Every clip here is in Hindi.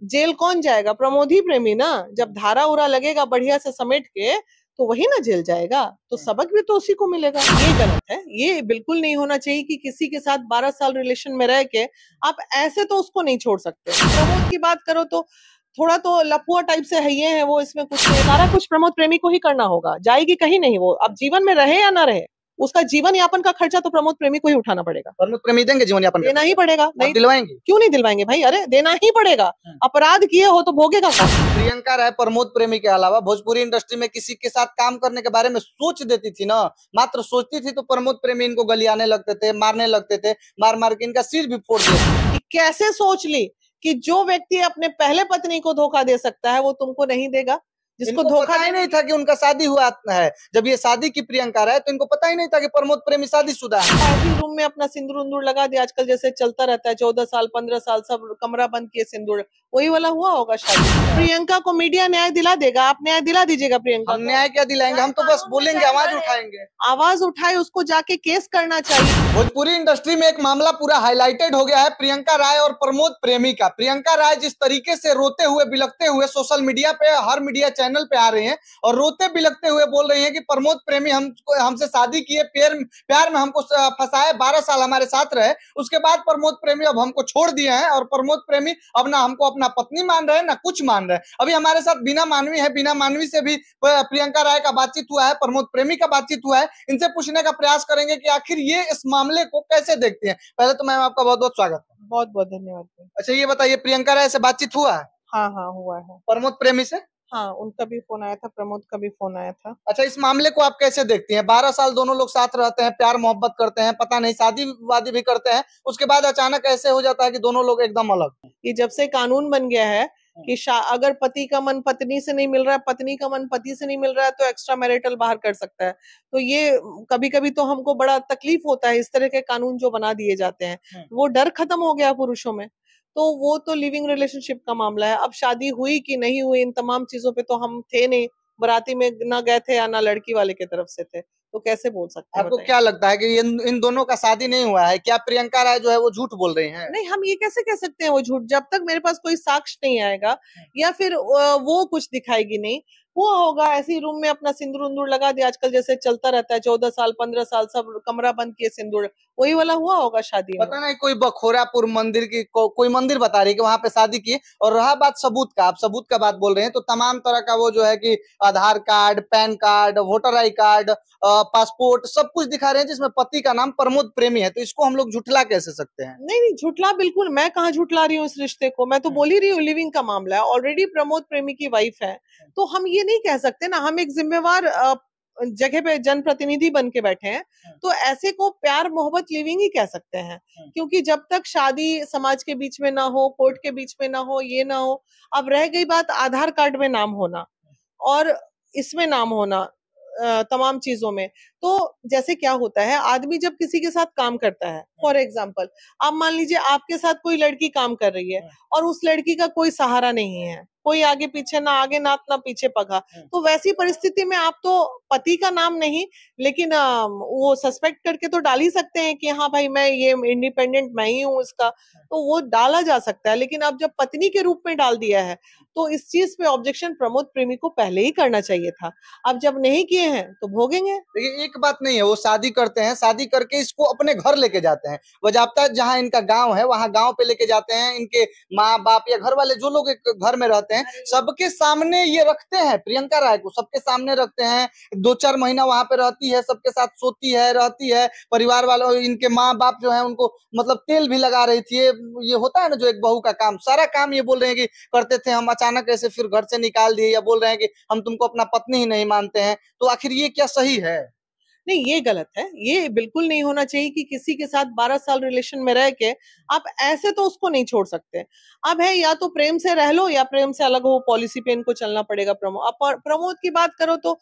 जेल कौन जाएगा? प्रमोद ही प्रेमी ना। जब धारा उरा लगेगा बढ़िया से समेट के, तो वही ना जेल जाएगा। तो सबक भी तो उसी को मिलेगा। ये गलत है, ये बिल्कुल नहीं होना चाहिए कि किसी के साथ 12 साल रिलेशन में रह के आप ऐसे तो उसको नहीं छोड़ सकते। प्रमोद की बात करो तो थोड़ा तो लपुआ टाइप से है, ये है वो, इसमें कुछ नहीं। सारा कुछ प्रमोद प्रेमी को ही करना होगा, जाएगी कहीं नहीं वो। अब जीवन में रहे या ना रहे, उसका जीवन यापन का खर्चा तो प्रमोद प्रेमी को ही उठाना पड़ेगा। प्रमोद प्रेमी देंगे जीवन यापन? देना ही पड़ेगा। नहीं दिलवाएंगे? क्यों नहीं दिलवाएंगे भाई? अरे देना ही पड़ेगा। अपराध किए हो तो भोगेगा कौन? प्रियंका राय प्रमोद प्रेमी के अलावा भोजपुरी इंडस्ट्री में किसी के साथ काम करने के बारे में सोच देती थी ना, मात्र सोचती थी तो प्रमोद प्रेमी इनको गलियाने लगते थे, मारने लगते थे, मार मार के इनका सिर भी फोड़ देते। कैसे सोच ली कि जो व्यक्ति अपने पहले पत्नी को धोखा दे सकता है वो तुमको नहीं देगा? जिसको धोखा ही नहीं था कि उनका शादी हुआ है। जब ये शादी की प्रियंका राय, तो इनको पता ही नहीं था कि प्रमोद प्रेमी शादीशुदा है। ऐसी रूम में अपना सिंदूर उंदूर लगा दिया, आजकल जैसे चलता रहता है, 14 साल 15 साल सब कमरा बंद किए सिंदूर, वही वाला हुआ होगा शादी। प्रियंका को मीडिया न्याय दिला देगा, आप न्याय दिला दीजिएगा प्रियंका। हम न्याय क्या दिलाएंगे, हम तो बस बोलेंगे, आवाज उठाएंगे। आवाज उठाए, उसको जाके केस करना चाहिए। भोजपुरी इंडस्ट्री में एक मामला पूरा हाईलाइटेड हो गया है प्रियंका राय और प्रमोद प्रेमी का। प्रियंका राय जिस तरीके से रोते हुए बिलखते हुए सोशल मीडिया पे, हर मीडिया चैनल पे आ रही हैं और रोते बिलखते हुए बोल रही हैं कि प्रमोद प्रेमी हमसे शादी किए, प्यार में हमको फंसाए, 12 साल हमारे साथ रहे, उसके बाद प्रमोद प्रेमी अब हमको छोड़ दिए हैं और प्रमोद प्रेमी अब ना हमको अपना पत्नी मान रहे हैं ना कुछ मान रहे हैं। अभी हमारे साथ बीना मानवी है, बीना मानवी से भी प्रियंका राय का बातचीत हुआ है, प्रमोद प्रेमी का बातचीत हुआ है। इनसे पूछने का प्रयास करेंगे कि आखिर ये इस मामले को कैसे देखते हैं। पहले तो मैम आपका बहुत बहुत स्वागत है। बहुत बहुत धन्यवाद। अच्छा ये बताइए, प्रियंका राय से बातचीत हुआ है? हाँ हुआ है। प्रमोद प्रेमी से? हाँ, उनका भी फोन आया था, प्रमोद का भी फोन आया था। अच्छा, इस मामले को आप कैसे देखती हैं? 12 साल दोनों लोग साथ रहते हैं, प्यार मोहब्बत करते हैं, पता नहीं शादी वादी भी करते हैं, उसके बाद अचानक ऐसे हो जाता है कि दोनों लोग एकदम अलग। ये जब से कानून बन गया है कि अगर पति का मन पत्नी से नहीं मिल रहा है, पत्नी का मन पति से नहीं मिल रहा है, तो एक्स्ट्रा मैरिटल बाहर कर सकता है। तो ये कभी कभी तो हमको बड़ा तकलीफ होता है, इस तरह के कानून जो बना दिए जाते हैं। वो डर खत्म हो गया पुरुषों में। तो वो तो लिविंग रिलेशनशिप का मामला है। अब शादी हुई कि नहीं हुई, इन तमाम चीजों पे तो हम थे नहीं, बराती में ना गए थे या ना लड़की वाले की तरफ से थे, तो कैसे बोल सकते हैं? आपको क्या लगता है कि इन दोनों का शादी नहीं हुआ है? क्या प्रियंका राय जो है वो झूठ बोल रही हैं? नहीं, हम ये कैसे कह सकते हैं वो झूठ, जब तक मेरे पास कोई साक्ष्य नहीं आएगा या फिर वो कुछ दिखाएगी नहीं। हुआ होगा ऐसी रूम में अपना सिंदूर उंदूर लगा दिया, आजकल जैसे चलता रहता है, 14 साल 15 साल सब कमरा बंद किए सिंदूर, वही वाला हुआ होगा शादी में। पता नहीं कोई बखोरापुर मंदिर की कोई मंदिर बता रही है कि वहां पे शादी की। और रहा बात सबूत का, आप सबूत का बात बोल रहे हैं, तो तमाम तरह का वो जो है कि Aadhaar card, PAN card, voter I card, passport, सब कुछ दिखा रहे हैं जिसमें पति का नाम प्रमोद प्रेमी है। तो इसको हम लोग झुठला कैसे सकते हैं? नहीं झुठला बिल्कुल, मैं कहाँ झुठला रही हूँ इस रिश्ते को, मैं तो बोल ही रही हूँ लिविंग का मामला है। ऑलरेडी प्रमोद प्रेमी की वाइफ है, तो हम ये नहीं कह सकते ना, हम एक जिम्मेवार जगह पे जनप्रतिनिधि बन के बैठे हैं, तो ऐसे को प्यार मोहब्बत लिविंग ही कह सकते हैं। क्योंकि जब तक शादी समाज के बीच में ना हो, कोर्ट के बीच में ना हो, ये ना हो। अब रह गई बात आधार कार्ड में नाम होना और इसमें नाम होना, तमाम चीजों में, तो जैसे क्या होता है, आदमी जब किसी के साथ काम करता है, फॉर एग्जाम्पल आप मान लीजिए आपके साथ कोई लड़की काम कर रही है और उस लड़की का कोई सहारा नहीं है, कोई आगे पीछे, ना आगे नात ना पीछे पगा, तो वैसी परिस्थिति में आप तो पति का नाम नहीं, लेकिन वो सस्पेक्ट करके तो डाल ही सकते हैं कि हाँ भाई मैं ये इंडिपेंडेंट मैं ही हूँ इसका, तो वो डाला जा सकता है। लेकिन अब जब पत्नी के रूप में डाल दिया है, तो इस चीज पे ऑब्जेक्शन प्रमोद प्रेमी को पहले ही करना चाहिए था। अब जब नहीं किए हैं तो भोगेंगे। देखिए एक बात नहीं है, वो शादी करते हैं, शादी करके इसको अपने घर लेके जाते हैं, बजाबता जहाँ इनका गांव है वहां गांव पे लेके जाते हैं, इनके माँ बाप या घर वाले जो लोग एक घर में रहते हैं सबके सामने ये रखते हैं प्रियंका राय को, सबके सामने रखते हैं। 2-4 महीना वहां पे रहती है, सबके साथ सोती है, रहती है, परिवार वालों, इनके माँ बाप जो है उनको मतलब तेल भी लगा रही थी। ये होता है ना जो एक बहू का काम, सारा काम ये बोल रहे हैं कि करते थे हम, अचानक ऐसे फिर घर से निकाल दिए, या बोल रहे हैं कि हम तुमको अपना पत्नी ही नहीं मानते हैं। तो आखिर ये क्या सही है? नहीं, ये गलत है, ये बिल्कुल नहीं होना चाहिए कि किसी के साथ 12 साल रिलेशन में रह के आप ऐसे तो उसको नहीं छोड़ सकते। अब है या तो प्रेम से रह लो या प्रेम से अलग हो, पॉलिसी पे इनको चलना पड़ेगा। प्रमोद की बात करो तो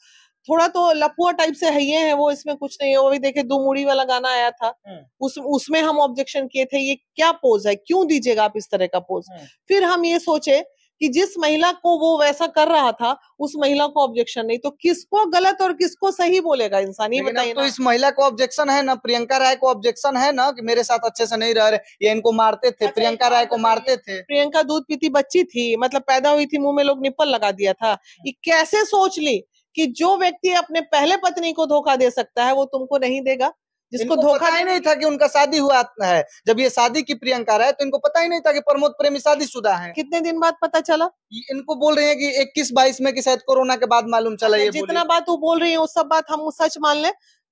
थोड़ा तो लपुआ टाइप से है, ये है वो, इसमें कुछ नहीं है। वो भी देखे दो मुड़ी वाला गाना आया था, उसमें हम ऑब्जेक्शन किए थे, ये क्या पोज है, क्यों दीजिएगा आप इस तरह का पोज। फिर हम ये सोचे कि जिस महिला को वो वैसा कर रहा था उस महिला को ऑब्जेक्शन नहीं, तो किसको गलत और किसको सही बोलेगा इंसान, ये बताइए तो ना। इस महिला को ऑब्जेक्शन है ना, प्रियंका राय को ऑब्जेक्शन है ना कि मेरे साथ अच्छे से नहीं रह रहे, ये इनको मारते थे, प्रियंका राय को मारते थे। प्रियंका दूध पीती बच्ची थी, मतलब पैदा हुई थी, मुंह में लोग निप्पल लगा दिया था। ये कैसे सोच ली कि जो व्यक्ति अपने पहले पत्नी को धोखा दे सकता है वो तुमको नहीं देगा, जिसको धोखा ही नहीं था कि उनका शादी हुआ है। जब ये शादी की प्रियंका राय, तो इनको पता ही नहीं था कि प्रमोद प्रेमी शादीशुदा है। कितने दिन बाद पता चला? इनको बोल रहे हैं कि 21-22 में कि शायद कोरोना के बाद मालूम चला। ये जितना बात वो बोल रही है वो सब बात हम सच मान ले,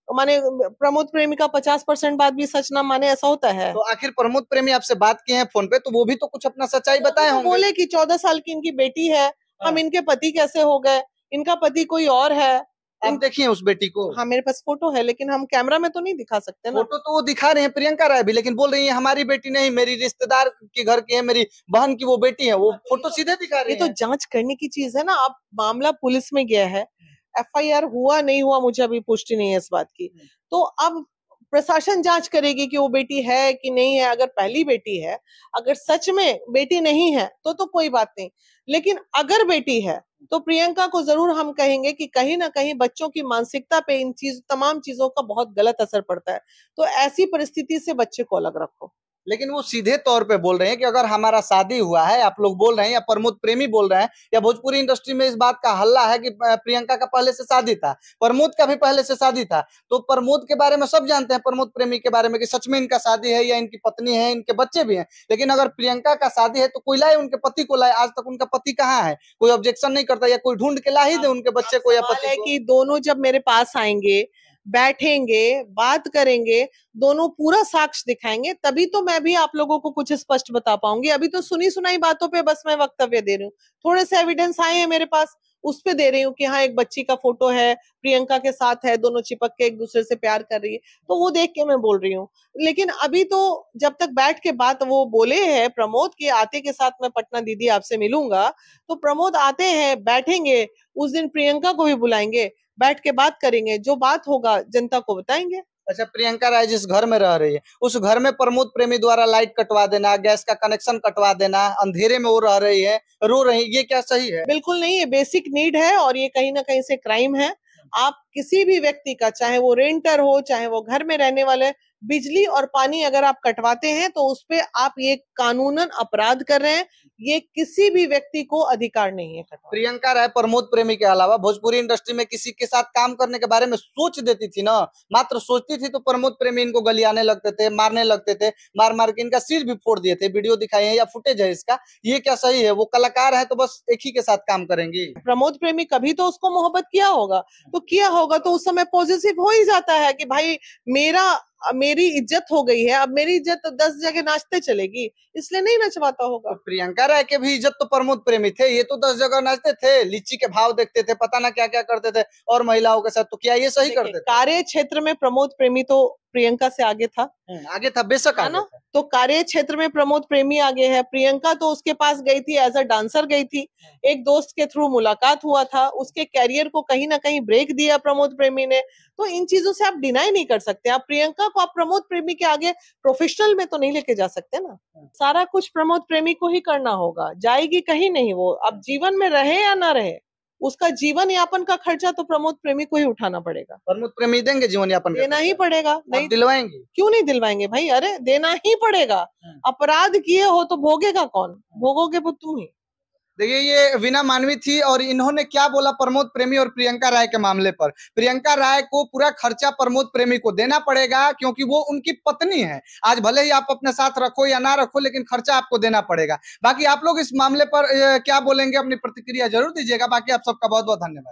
माने प्रमोद प्रेमी का 50% बात भी सच ना माने, ऐसा होता है? तो आखिर प्रमोद प्रेमी आपसे बात किए हैं फोन पे, तो वो भी तो कुछ अपना सच्चाई बताए होंगे। बोले कि 14 साल की इनकी बेटी है, हम इनके पति कैसे हो गए, इनका पति कोई और है। आप देखिए उस बेटी को। हाँ मेरे पास फोटो है, लेकिन हम कैमरा में तो नहीं दिखा सकते ना। फोटो तो वो दिखा रहे हैं प्रियंका राय भी, लेकिन बोल रही है हमारी बेटी नहीं, मेरी रिश्तेदार के घर की है, मेरी बहन की वो बेटी है। वो फोटो सीधे दिखा रहे हैं। ये तो जांच करने की चीज है ना। अब मामला पुलिस में गया है, FIR हुआ नहीं हुआ मुझे अभी पुष्टि नहीं है इस बात की। तो अब प्रशासन जांच करेगी कि वो बेटी है कि नहीं है। अगर पहली बेटी है, अगर सच में बेटी नहीं है तो कोई बात नहीं, लेकिन अगर बेटी है तो प्रियंका को जरूर हम कहेंगे कि कहीं ना कहीं बच्चों की मानसिकता पे इन तमाम चीजों का बहुत गलत असर पड़ता है। तो ऐसी परिस्थिति से बच्चे को अलग रखो। लेकिन वो सीधे तौर पे बोल रहे हैं कि अगर हमारा शादी हुआ है, आप लोग बोल रहे हैं या प्रमोद प्रेमी बोल रहे हैं या भोजपुरी इंडस्ट्री में इस बात का हल्ला है कि प्रियंका का पहले से शादी था, प्रमोद का भी पहले से शादी था, तो प्रमोद के बारे में सब जानते हैं, प्रमोद प्रेमी के बारे में कि सच में इनका शादी है या इनकी पत्नी है, इनके बच्चे भी हैं। लेकिन अगर प्रियंका का शादी है तो कोई लाए उनके पति को लाए। आज तक उनका पति कहाँ है? कोई ऑब्जेक्शन नहीं करता, या कोई ढूंढ के ला ही दे उनके बच्चे को या पति को। कि दोनों जब मेरे पास आएंगे, बैठेंगे, बात करेंगे, दोनों पूरा साक्ष्य दिखाएंगे, तभी तो मैं भी आप लोगों को कुछ स्पष्ट बता पाऊंगी। अभी तो सुनी सुनाई बातों पे बस मैं वक्तव्य दे रही हूँ। थोड़े से एविडेंस आए हैं मेरे पास, उस पे दे रही हूँ कि हाँ एक बच्ची का फोटो है, प्रियंका के साथ है, दोनों चिपक के एक दूसरे से प्यार कर रही है, तो वो देख के मैं बोल रही हूँ। लेकिन अभी तो जब तक बैठ के बात वो बोले हैं प्रमोद के आते के साथ मैं पटना दीदी आपसे मिलूंगा, तो प्रमोद आते हैं, बैठेंगे, उस दिन प्रियंका को भी बुलाएंगे, बैठ के बात करेंगे, जो बात होगा जनता को बताएंगे। अच्छा, प्रियंका राय जिस घर में रह रही है उस घर में प्रमोद प्रेमी द्वारा लाइट कटवा देना, गैस का कनेक्शन कटवा देना, अंधेरे में वो रह रही है, रो रही है, ये क्या सही है? बिल्कुल नहीं, ये बेसिक नीड है और ये कहीं ना कहीं से क्राइम है। आप किसी भी व्यक्ति का, चाहे वो रेंटर हो, चाहे वो घर में रहने वाले, बिजली और पानी अगर आप कटवाते हैं तो उस पे आप ये कानूनन अपराध कर रहे हैं। ये किसी भी व्यक्ति को अधिकार नहीं है। प्रियंका राय प्रमोद प्रेमी के अलावा भोजपुरी इंडस्ट्री में किसी के साथ काम करने के बारे में सोच देती थी ना, मात्र सोचती थी तो प्रमोद प्रेमी इनको गलियाने लगते थे, मारने लगते थे, मार मार के इनका सिर भी फोड़ दिए थे। वीडियो दिखाई है या फुटेज है इसका, ये क्या सही है? वो कलाकार है तो बस एक ही के साथ काम करेंगी। प्रमोद प्रेमी कभी तो उसको मोहब्बत किया होगा, तो किया होगा तो उस समय पॉजिटिव हो ही जाता है कि भाई मेरी इज्जत हो गई है, अब मेरी इज्जत 10 जगह नाचते चलेगी, इसलिए नहीं नचवाता होगा। तो प्रियंका राय के भी इज्जत तो प्रमोद प्रेमी थे, ये तो 10 जगह नाचते थे, लीची के भाव देखते थे, पता ना क्या क्या करते थे और महिलाओं के साथ, तो क्या ये सही करते थे? कार्य क्षेत्र में प्रमोद प्रेमी तो प्रियंका से आगे था, बेशक है ना। तो कार्य क्षेत्र में प्रमोद प्रेमी आगे है। प्रियंका तो उसके पास गई थी, एज अ डांसर गई थी, एक दोस्त के थ्रू मुलाकात हुआ था, उसके कैरियर को कहीं ना कहीं ब्रेक दिया प्रमोद प्रेमी ने। तो इन चीजों से आप डिनाई नहीं कर सकते। आप प्रियंका को आप प्रमोद प्रेमी के आगे प्रोफेशनल में तो नहीं लेके जा सकते ना। सारा कुछ प्रमोद प्रेमी को ही करना होगा, जाएगी कहीं नहीं वो। अब जीवन में रहे या ना रहे, उसका जीवन यापन का खर्चा तो प्रमोद प्रेमी को ही उठाना पड़ेगा। प्रमोद प्रेमी देंगे जीवन यापन? देना ही पड़ेगा। नहीं दिलवाएंगे? क्यों नहीं दिलवाएंगे भाई, अरे देना ही पड़ेगा। अपराध किए हो तो भोगेगा कौन? भोगोगे वो तुम ही। देखिए, ये वीना मानवी थी और इन्होंने क्या बोला प्रमोद प्रेमी और प्रियंका राय के मामले पर। प्रियंका राय को पूरा खर्चा प्रमोद प्रेमी को देना पड़ेगा, क्योंकि वो उनकी पत्नी है। आज भले ही आप अपने साथ रखो या ना रखो, लेकिन खर्चा आपको देना पड़ेगा। बाकी आप लोग इस मामले पर क्या बोलेंगे, अपनी प्रतिक्रिया जरूर दीजिएगा। बाकी आप सबका बहुत बहुत धन्यवाद।